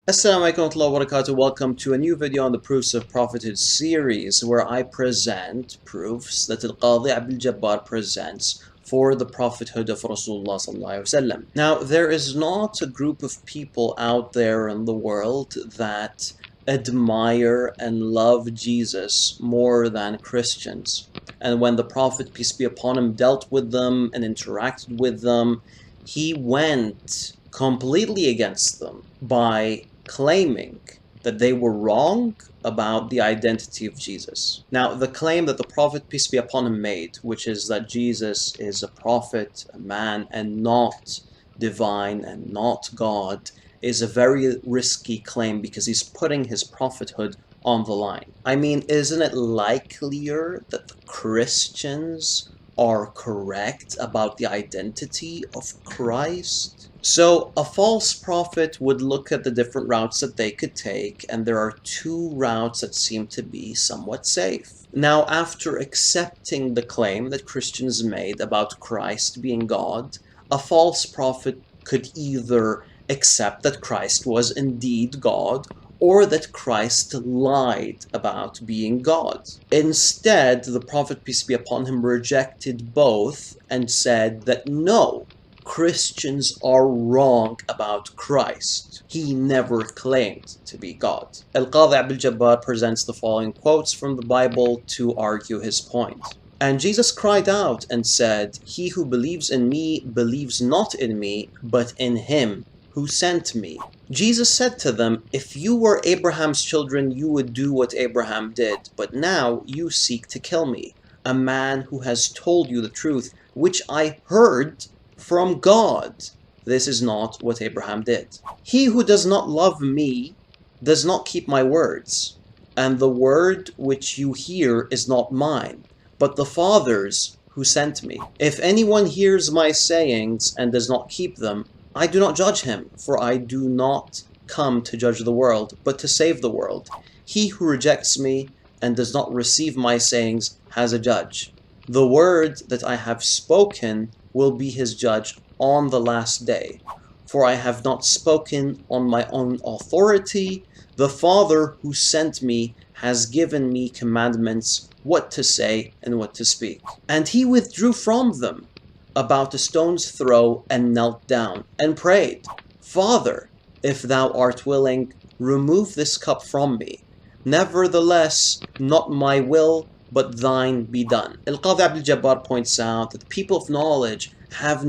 Assalamu alaikum wa rahmatullahi wa barakatuh. Welcome to a new video on the Proofs of Prophethood series where I present proofs that Al-Qadi Abdul Jabbar presents for the prophethood of Rasulullah sallallahu alaihi wasallam. Now, there is not a group of people out there in the world that admire and love Jesus more than Christians. And when the Prophet, peace be upon him, dealt with them and interacted with them, he went completely against them by claiming that they were wrong about the identity of Jesus. Now, the claim that the Prophet, peace be upon him, made, which is that Jesus is a prophet, a man, and not divine and not God, is a very risky claim because he's putting his prophethood on the line. I mean, isn't it likelier that the Christians are correct about the identity of Christ? So a false prophet would look at the different routes that they could take, and there are two routes that seem to be somewhat safe. Now, after accepting the claim that Christians made about Christ being God, a false prophet could either accept that Christ was indeed God, or that Christ lied about being God. Instead, the Prophet, peace be upon him, rejected both and said that no, Christians are wrong about Christ. He never claimed to be God. Al-Qadi Abdul Jabbar presents the following quotes from the Bible to argue his point. And Jesus cried out and said, "He who believes in me believes not in me, but in him who sent me." Jesus said to them, "If you were Abraham's children, you would do what Abraham did, but now you seek to kill me, a man who has told you the truth, which I heard from God. This is not what Abraham did. He who does not love me does not keep my words, and the word which you hear is not mine, but the Father's who sent me. If anyone hears my sayings and does not keep them, I do not judge him, for I do not come to judge the world, but to save the world. He who rejects me and does not receive my sayings has a judge. The word that I have spoken will be his judge on the last day. For I have not spoken on my own authority. The Father who sent me has given me commandments what to say and what to speak." And he withdrew from them about a stone's throw and knelt down and prayed, "Father, if thou art willing, remove this cup from me. Nevertheless, not my will, but thine be done." Al-Qadi Abdul Jabbar points out that the people of knowledge have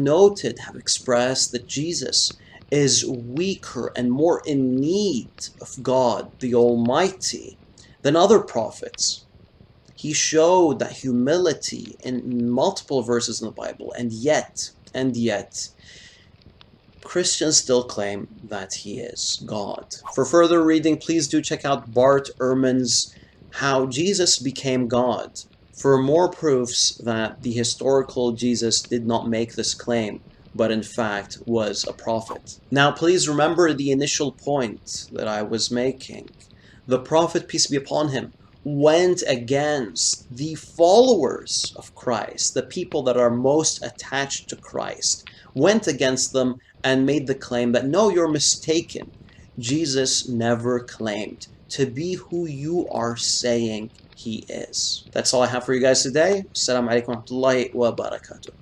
expressed that Jesus is weaker and more in need of God, the Almighty, than other prophets. He showed that humility in multiple verses in the Bible, and yet, Christians still claim that he is God. For further reading, please do check out Bart Ehrman's How Jesus Became God for more proofs that the historical Jesus did not make this claim, but in fact was a prophet. Now, please remember the initial point that I was making. The Prophet, peace be upon him, went against the followers of Christ, the people that are most attached to Christ, went against them and made the claim that, no, you're mistaken. Jesus never claimed to be who you are saying he is. That's all I have for you guys today. Assalamu alaikum wa rahmatullahi wa barakatuh.